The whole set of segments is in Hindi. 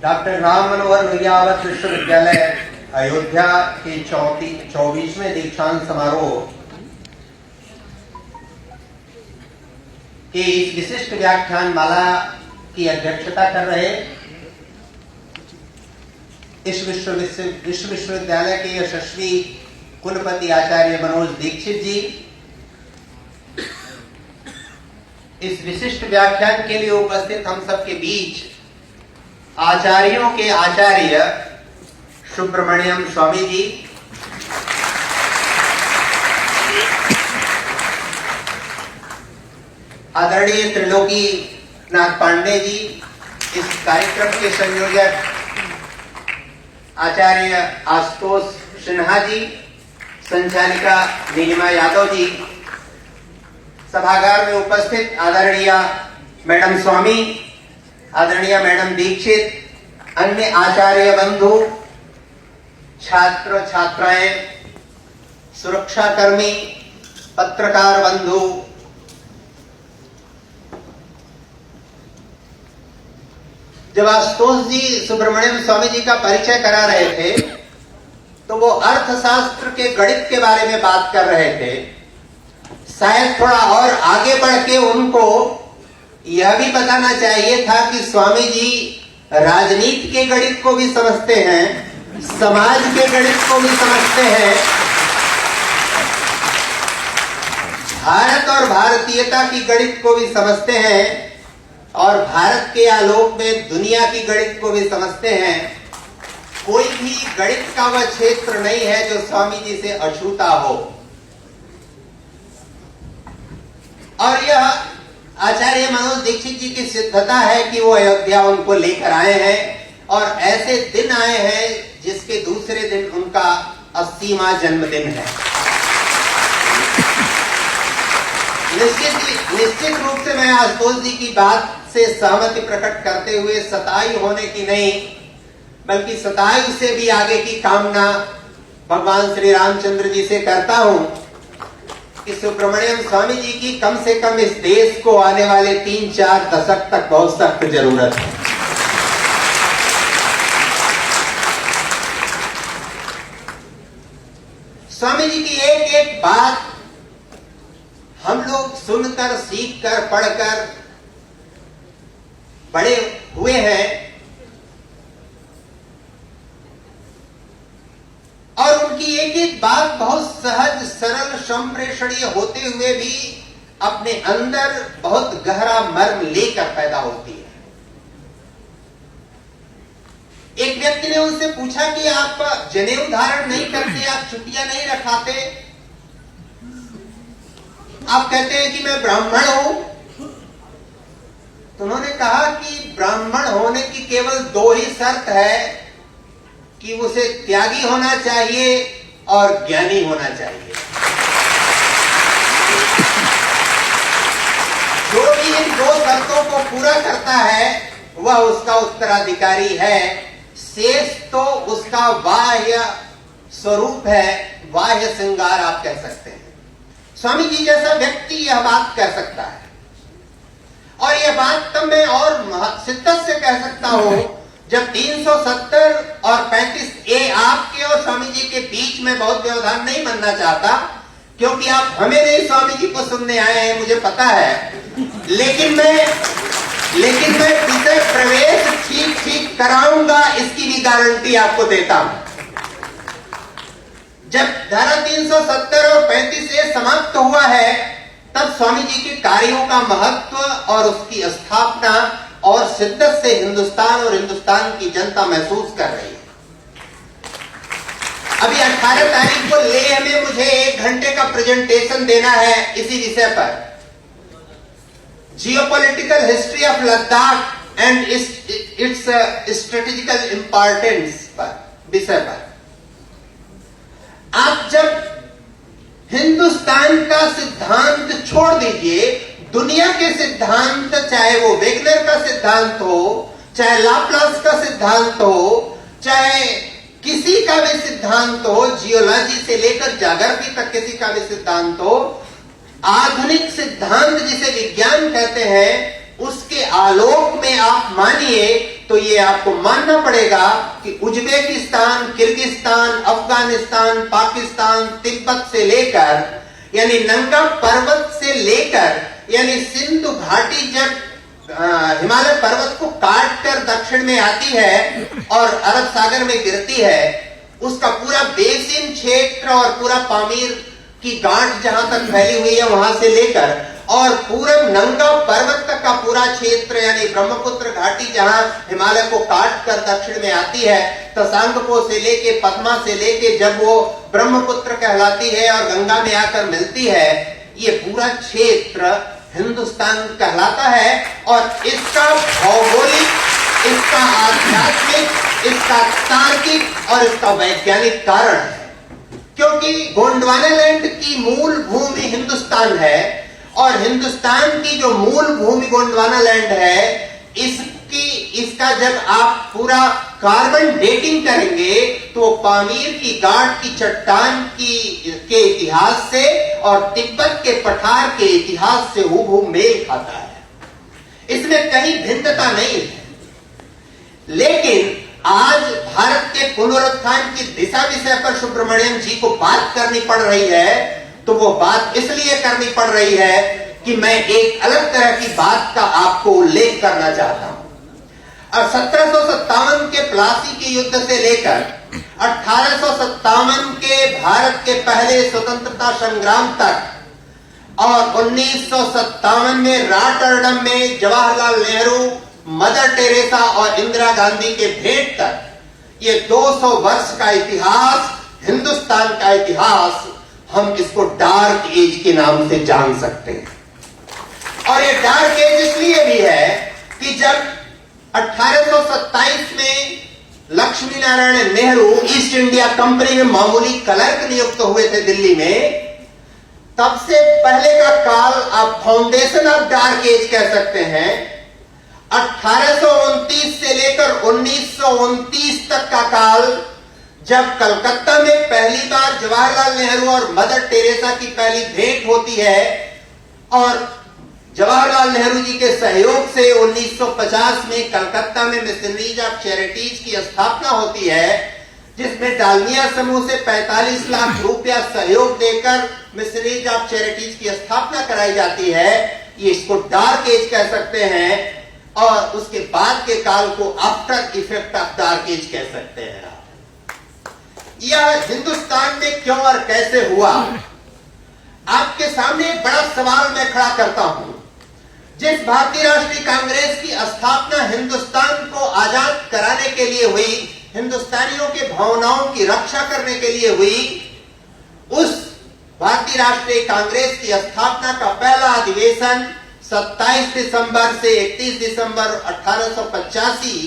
डॉक्टर राम मनोहर लोहियावत विश्वविद्यालय अयोध्या के 24वें दीक्षांत समारोह के इस विशिष्ट व्याख्यान माला की अध्यक्षता कर रहे इस विश्वविद्यालय के यशस्वी कुलपति आचार्य मनोज दीक्षित जी, इस विशिष्ट व्याख्यान के लिए उपस्थित हम सबके बीच आचार्यों के आचार्य सुब्रमण्यम स्वामी जी, आदरणीय त्रिलोकी नाथ पांडे जी, इस कार्यक्रम के संयोजक आचार्य आशुतोष सिन्हा जी, संचालिका नीलिमा यादव जी, सभागार में उपस्थित आदरणीय मैडम स्वामी, आदरणीय मैडम दीक्षित, अन्य आचार्य बंधु, छात्र छात्राएं, सुरक्षाकर्मी, पत्रकार बंधु, जब आशुतोष जी सुब्रमण्यम स्वामी जी का परिचय करा रहे थे तो वो अर्थशास्त्र के गणित के बारे में बात कर रहे थे। शायद थोड़ा और आगे बढ़ के उनको यह भी बताना चाहिए था कि स्वामी जी राजनीति के गणित को भी समझते हैं, समाज के गणित को भी समझते हैं, भारत और भारतीयता की गणित को भी समझते हैं और भारत के आलोक में दुनिया की गणित को भी समझते हैं। कोई भी गणित का वह क्षेत्र नहीं है जो स्वामी जी से अछूता हो। और यह आचार्य मनोज दीक्षित जी की सिद्धता है कि वो अयोध्या उनको लेकर आए हैं और ऐसे दिन आए हैं जिसके दूसरे दिन उनका 80वां जन्मदिन है। निश्चित रूप से मैं आशुतोष जी की बात से सहमति प्रकट करते हुए सतायु होने की नहीं बल्कि सतायु से भी आगे की कामना भगवान श्री रामचंद्र जी से करता हूं कि सुब्रमण्यम स्वामी जी की कम से कम इस देश को आने वाले 3-4 दशक तक बहुत सख्त जरूरत है। स्वामी जी की एक एक बात हम लोग सुनकर, सीखकर, पढ़कर बड़े हुए हैं और उनकी एक एक बात बहुत सहज, सरल, संप्रेषणीय होते हुए भी अपने अंदर बहुत गहरा मर्म लेकर पैदा होती है। एक व्यक्ति ने उनसे पूछा कि आप जनेऊ धारण नहीं करते, आप छुट्टियां नहीं रखाते, आप कहते हैं कि मैं ब्राह्मण हूं। तो उन्होंने कहा कि ब्राह्मण होने की केवल 2 ही शर्त है कि उसे त्यागी होना चाहिए और ज्ञानी होना चाहिए। जो भी इन 2 शर्तों को पूरा करता है वह उसका उत्तराधिकारी है। शेष तो उसका बाह्य स्वरूप है, बाह्य श्रृंगार आप कह सकते हैं। स्वामी जी जैसा व्यक्ति यह बात कह सकता है और यह बात तब मैं और शिद्दत से कह सकता हूं जब 370 और 35A आपके और स्वामी जी के बीच में बहुत व्यवधान नहीं बनना चाहता, क्योंकि आप हमें नहीं स्वामी जी को सुनने आए हैं, मुझे पता है, लेकिन मैं विषय प्रवेश ठीक कराऊंगा, इसकी भी गारंटी आपको देता हूं। जब धारा 370 और 35A समाप्त हुआ है तब स्वामी जी के कार्यों का महत्व और उसकी स्थापना और शिद्दत से हिंदुस्तान और हिंदुस्तान की जनता महसूस कर रही है। अभी 18 तारीख को लेह में मुझे 1 घंटे का प्रेजेंटेशन देना है इसी विषय पर, geopolitical history of Ladakh and it's strategical importance पर, विषय पर। आप जब हिंदुस्तान का सिद्धांत छोड़ दीजिए, दुनिया के सिद्धांत, चाहे वो वेगनर का सिद्धांत हो, चाहे लाप्लास का सिद्धांत हो, चाहे किसी का भी सिद्धांत हो, जियोलॉजी से लेकर ज्योग्राफी तक किसी का भी सिद्धांत हो, आधुनिक सिद्धांत जिसे विज्ञान कहते हैं, उसके आलोक में आप मानिए तो ये आपको मानना पड़ेगा कि उज्बेकिस्तान, किर्गिस्तान, अफगानिस्तान, पाकिस्तान, तिब्बत से लेकर यानी नंगा पर्वत से लेकर यानी सिंधु घाटी जब हिमालय पर्वत को काट कर दक्षिण में आती है और अरब सागर में गिरती है, उसका पूरा बेसिन क्षेत्र और पूरा पामीर की गांठ जहां तक फैली हुई है वहां से लेकर और पूरब नंगा पर्वत तक का पूरा क्षेत्र यानी ब्रह्मपुत्र घाटी जहां हिमालय को काट कर दक्षिण में आती है, तसांगपो से लेके पद्मा से लेके जब वो ब्रह्मपुत्र कहलाती है और गंगा में आकर मिलती है, ये पूरा क्षेत्र हिंदुस्तान कहलाता है। और इसका भौगोलिक, इसका आध्यात्मिक, इसका तार्किक और इसका वैज्ञानिक कारण है, क्योंकि गोंडवानालैंड की मूल भूमि हिंदुस्तान है और हिंदुस्तान की जो मूल भूमि गोंडवानालैंड है, इसका जब आप पूरा कार्बन डेटिंग करेंगे तो पामीर की गांठ की चट्टान के इतिहास से और तिब्बत के पठार के इतिहास से हूबहू मेल खाता है। इसमें कहीं भिन्नता नहीं है। लेकिन आज भारत के पुनरुत्थान की दिशा विषय पर सुब्रमण्यम जी को बात करनी पड़ रही है, तो वो बात इसलिए करनी पड़ रही है कि मैं एक अलग तरह की बात का आपको उल्लेख करना चाहता हूं। और 1757 के प्लासी के युद्ध से लेकर 1857 के भारत के पहले स्वतंत्रता संग्राम तक और 1957 में रॉटरडम में जवाहरलाल नेहरू, मदर टेरेसा और इंदिरा गांधी के भेंट तक, ये 200 वर्ष का इतिहास, हिंदुस्तान का इतिहास, हम इसको डार्क एज के नाम से जान सकते हैं। और ये डार्क एज इसलिए भी है कि जब 1827 में Lakshmi Narayan Nehru east India company में मामूली क्लर्क नियुक्त हुए थे दिल्ली में, तब से पहले का काल आप फाउंडेशन ऑफ डार्क एज कह सकते हैं। 1829 से लेकर 1929 तक का काल, जब कलकत्ता में पहली बार जवाहरलाल नेहरू और मदर टेरेसा की पहली भेंट होती है और जवाहरलाल नेहरू जी के सहयोग से 1950 में कलकत्ता में मिशनरीज ऑफ चैरिटीज की स्थापना होती है, जिसमें डालमिया समूह से 45 लाख रुपया सहयोग देकर मिशनरीज ऑफ चैरिटीज की स्थापना कराई जाती है। ये इसको डार्क एज कह सकते हैं और उसके बाद के काल को after effect of dark age कह सकते हैं। यह हिंदुस्तान में क्यों और कैसे हुआ, आपके सामने एक बड़ा सवाल मैं खड़ा करता हूं। जिस भारतीय राष्ट्रीय कांग्रेस की स्थापना हिंदुस्तान को आजाद कराने के लिए हुई, हिंदुस्तानियों के भावनाओं की रक्षा करने के लिए हुई, उस भारतीय राष्ट्रीय कांग्रेस की स्थापना का पहला अधिवेशन 27 दिसंबर से 31 दिसंबर 1885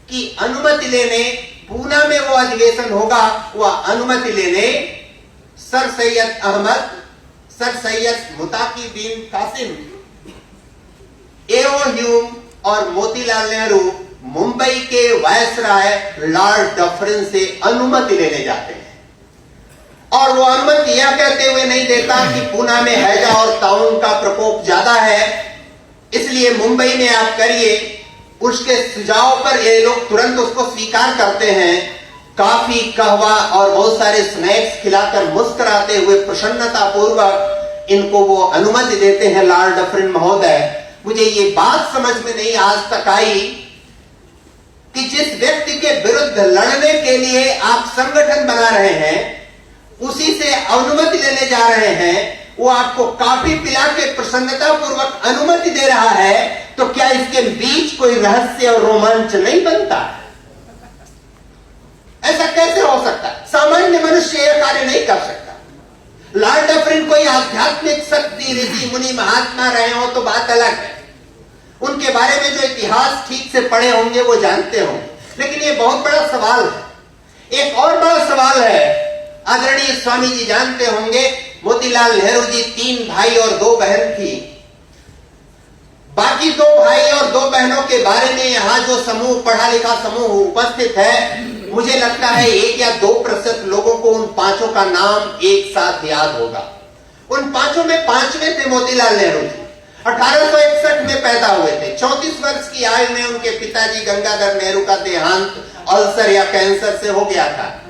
की अनुमति लेने, पूना में वो अधिवेशन होगा, वह अनुमति लेने सर सैयद अहमद, सर सैयद मुताकी बिन कासिम, एओ ह्यूम और मोतीलाल नेहरू मुंबई के वायसराय लॉर्ड डफरिन से अनुमति लेने जाते हैं। और वो अनुमति यह कहते हुए नहीं देता कि पूना में हैजा और ताउन का प्रकोप ज्यादा है, इसलिए मुंबई में आप करिए। उसके सुझाव पर ये लोग तुरंत उसको स्वीकार करते हैं। काफी, कहवा और बहुत सारे स्नैक्स खिलाकर मुस्कुराते हुए प्रसन्नता पूर्वक इनको वो अनुमति देते हैं लॉर्ड डफरिन महोदय। मुझे ये बात समझ में नहीं आज तक आई कि जिस व्यक्ति के विरुद्ध लड़ने के लिए आप संगठन बना रहे हैं, उसी से अनुमति लेने जा रहे हैं, वो आपको काफी पिला के प्रसन्नता पूर्वक अनुमति दे रहा है, तो क्या इसके बीच कोई रहस्य और रोमांच नहीं बनता? ऐसा कैसे हो सकता है? सामान्य मनुष्य यह कार्य नहीं कर सकता। लॉर्ड डफरिन कोई आध्यात्मिक शक्ति, ऋषि मुनि, महात्मा रहे हो तो बात अलग है, उनके बारे में जो इतिहास ठीक से पढ़े होंगे वो जानते होंगे। लेकिन ये बहुत बड़ा सवाल है। एक और बड़ा सवाल है, आदरणीय स्वामी जी जानते होंगे, मोतीलाल नेहरू जी 3 भाई और 2 बहन थी। बाकी 2 भाई और 2 बहनों के बारे में यहाँ जो समूह, पढ़ा लिखा समूह उपस्थित है, मुझे लगता है 1 या 2% लोगों को उन 5 का नाम एक साथ याद होगा। उन 5 में 5वें थे मोतीलाल नेहरू जी। 1861 में पैदा हुए थे। 34 वर्ष की आयु में उनके पिताजी गंगाधर नेहरू का देहांत अल्सर या कैंसर से हो गया था।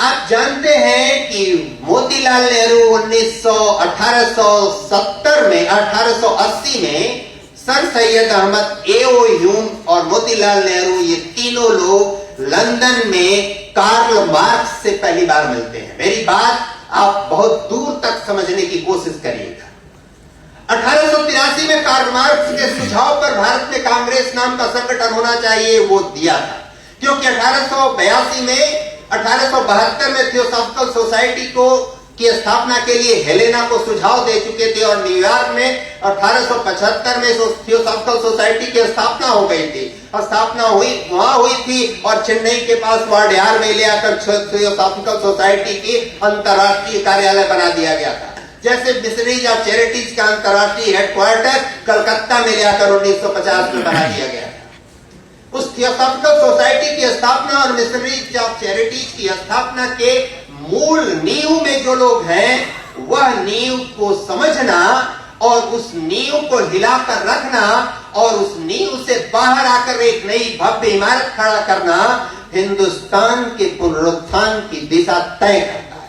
आप जानते हैं कि मोतीलाल नेहरू 1880 में Sir Syed Ahmad A O. Hume और मोतीलाल नेहरू, ये तीनों लोग लंदन में कार्ल मार्क्स से पहली बार मिलते हैं। मेरी बात आप बहुत दूर तक समझने की कोशिश करिएगा। 1883 में कार्ल मार्क्स के सुझाव पर भारत में कांग्रेस नाम का संगठन होना चाहिए, वो दिया था, क्योंकि 1872 में थियोसॉफिकल सोसाइटी की स्थापना के लिए हेलेना को सुझाव दे चुके थे और न्यूयॉर्क में 1875 में थियोसॉफिकल सोसाइटी की स्थापना हो गई थी। स्थापना वहां हुई थी और चेन्नई के पास वाडियार में ले आकर थियोसॉफिकल सोसाइटी की अंतर्राष्ट्रीय कार्यालय बना दिया गया था। जैसे मिशनरीज ऑफ चैरिटीज का अंतर्राष्ट्रीय हेडक्वार्टर कलकत्ता में ले आकर 1950 में बना दिया गया। उस थियोसॉफिकल सोसाइटी की स्थापना और मिशनरीज ऑफ चैरिटीज की स्थापना के मूल नींव में जो लोग हैं, वह नींव को समझना और उस नींव को हिलाकर रखना और उस नींव से बाहर आकर एक नई भव्य इमारत खड़ा करना हिंदुस्तान के पुनरुत्थान की दिशा तय करता है।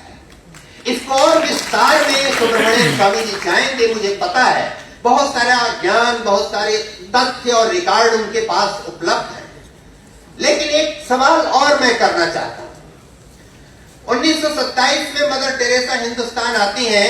इसको और विस्तार में सुब्रमण्यम स्वामी जी जाएंगे, मुझे पता है। बहुत सारा ज्ञान, बहुत सारे तथ्य और रिकॉर्ड उनके पास उपलब्ध है। लेकिन एक सवाल और मैं करना चाहता हूं। 1927 में मदर टेरेसा हिंदुस्तान आती हैं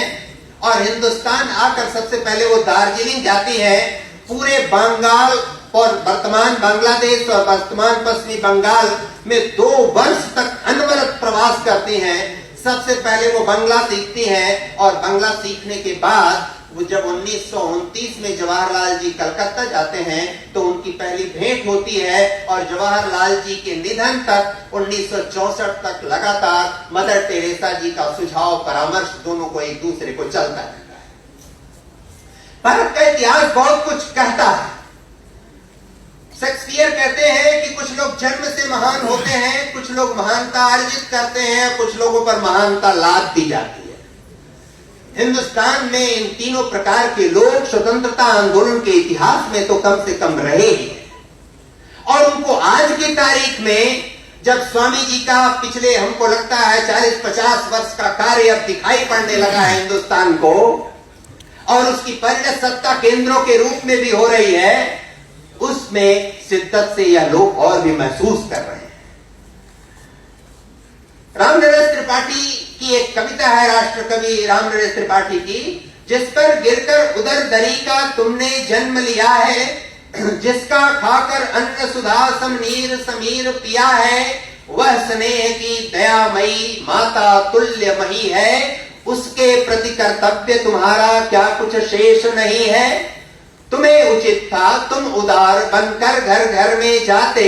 और हिंदुस्तान आकर सबसे पहले वो दार्जिलिंग जाती है। पूरे बंगाल और वर्तमान बांग्लादेश और वर्तमान पश्चिमी बंगाल में 2 वर्ष तक अनवरत प्रवास करती हैं। सबसे पहले वो बांग्ला सीखती हैं और बांग्ला सीखने के बाद वो जब 1929 में जवाहरलाल जी कलकत्ता जाते हैं तो उनकी पहली भेंट होती है और जवाहरलाल जी के निधन तक 1964 तक लगातार मदर टेरेसा जी का सुझाव परामर्श दोनों को एक दूसरे को चलता रहता है। भारत का इतिहास बहुत कुछ कहता है। शेक्सपियर कहते हैं कि कुछ लोग जन्म से महान होते हैं, कुछ लोग महानता अर्जित करते हैं, कुछ लोगों पर महानता लाद दी जाती है। हिंदुस्तान में इन तीनों प्रकार के लोग स्वतंत्रता आंदोलन के इतिहास में तो कम से कम रहे ही हैं और उनको आज की तारीख में जब स्वामी जी का पिछले हमको लगता है 40-50 वर्ष का कार्य अब दिखाई पड़ने लगा है हिंदुस्तान को और उसकी परिणत सत्ता केंद्रों के रूप में भी हो रही है, उसमें शिद्दत से यह लोग और भी महसूस कर रहे हैं। रामनरेश त्रिपाठी की एक कविता है, राष्ट्र कवि रामनरेश त्रिपाठी की, जिस पर गिरकर उदर दरी का तुमने जन्म लिया है, जिसका खाकर अन्न सुधा समनीर समीर पिया है, वह स्नेह की दयामयी माता तुल्य मही है, उसके प्रति कर्तव्य तुम्हारा क्या कुछ शेष नहीं है। तुम्हें उचित था तुम उदार बनकर घर घर में जाते,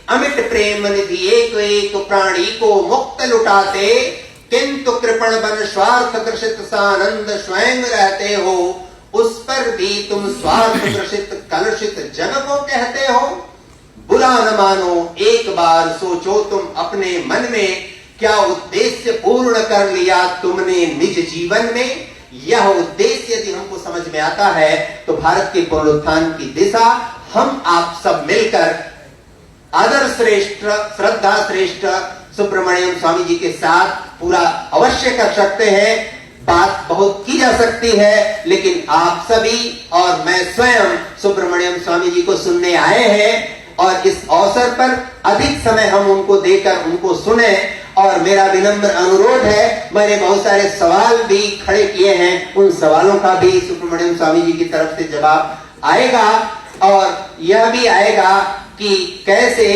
अमिट प्रेम निधि एक एक प्राणी को मुक्त लुटाते, किंतु कृपण बन स्वार्थ कृषित सानंद स्वयं रहते हो, उस पर भी तुम स्वार्थ कृषित कलुषित जग को कहते हो। बुरा न मानो एक बार सोचो तुम अपने मन में, क्या उद्देश्य पूर्ण कर लिया तुमने निज जीवन में। यह उद्देश्य यदि हमको समझ में आता है तो भारत के पुनरुत्थान की दिशा हम आप सब मिलकर आदर श्रेष्ठ, श्रद्धा श्रेष्ठ सुब्रमण्यम स्वामी जी के साथ पूरा अवश्य कर सकते हैं। बात बहुत की जा सकती है, लेकिन आप सभी और मैं स्वयं सुब्रमण्यम स्वामी जी को सुनने आए हैं और इस अवसर पर अधिक समय हम उनको देकर उनको सुने। और मेरा विनम्र अनुरोध है, मैंने बहुत सारे सवाल भी खड़े किए हैं, उन सवालों का भी सुब्रमण्यम स्वामी जी की तरफ से जवाब आएगा और यह भी आएगा कि कैसे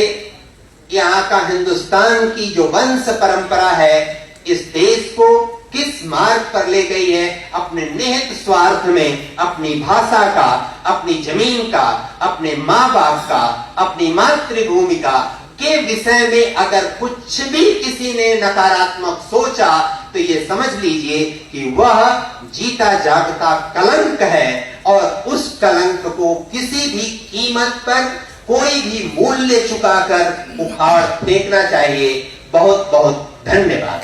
यहाँ का हिंदुस्तान की जो वंश परंपरा है इस देश को किस मार्ग पर ले गई है, अपने निहित स्वार्थ में अपनी भाषा का, अपनी जमीन का, अपने माँ बाप का, अपनी मातृभूमि का के विषय में अगर कुछ भी किसी ने नकारात्मक सोचा तो ये समझ लीजिए कि वह जीता जागता कलंक है और उस कलंक को किसी भी कीमत पर कोई भी मूल्य चुकाकर उखाड़ फेंकना चाहिए। बहुत बहुत धन्यवाद।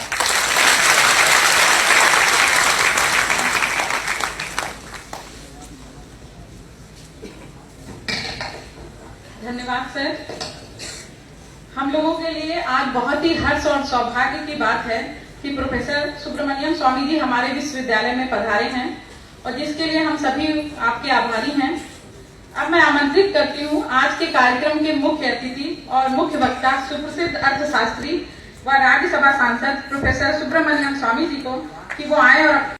हम लोगों के लिए आज बहुत ही हर्ष और सौभाग्य की बात है कि प्रोफेसर सुब्रमण्यम स्वामी जी हमारे विश्वविद्यालय में पधारे हैं और जिसके लिए हम सभी आपके आभारी हैं। अब मैं आमंत्रित करती हूँ आज के कार्यक्रम के मुख्य अतिथि और मुख्य वक्ता सुप्रसिद्ध अर्थशास्त्री व राज्यसभा सांसद प्रोफेसर सुब्रमण्यम स्वामी जी को कि वो आए और